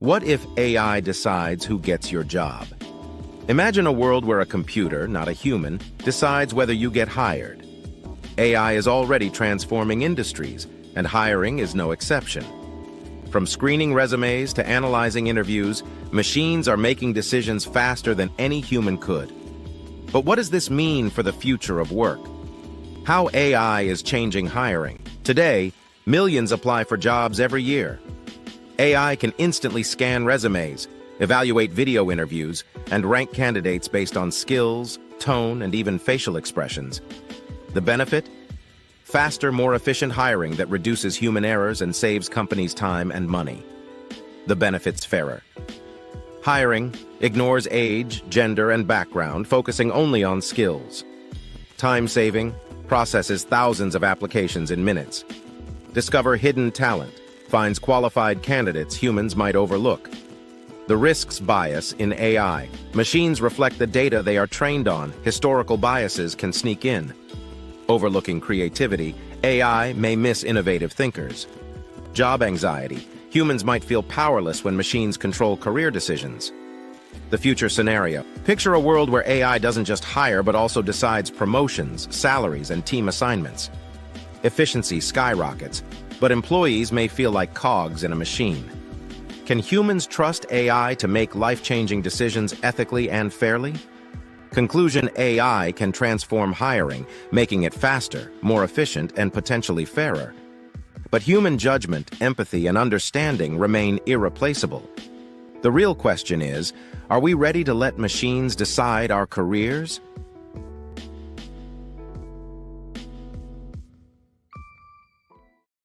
What if AI decides who gets your job? Imagine a world where a computer, not a human, decides whether you get hired. AI is already transforming industries, and hiring is no exception. From screening resumes to analyzing interviews, machines are making decisions faster than any human could. But what does this mean for the future of work? How AI is changing hiring? Today, millions apply for jobs every year. AI can instantly scan resumes, evaluate video interviews, and rank candidates based on skills, tone, and even facial expressions. The benefit? Faster, more efficient hiring that reduces human errors and saves companies time and money. The benefits fairer. Hiring ignores age, gender, and background, focusing only on skills. Time-saving, processes thousands of applications in minutes. Discover hidden talent, finds qualified candidates humans might overlook. The risks bias in AI. Machines reflect the data they are trained on. Historical biases can sneak in. Overlooking creativity, AI may miss innovative thinkers. Job anxiety. Humans might feel powerless when machines control career decisions. The future scenario. Picture a world where AI doesn't just hire but also decides promotions, salaries, and team assignments. Efficiency skyrockets, but employees may feel like cogs in a machine. Can humans trust AI to make life-changing decisions ethically and fairly? Conclusion: AI can transform hiring, making it faster, more efficient, and potentially fairer. But human judgment, empathy, and understanding remain irreplaceable. The real question is, are we ready to let machines decide our careers?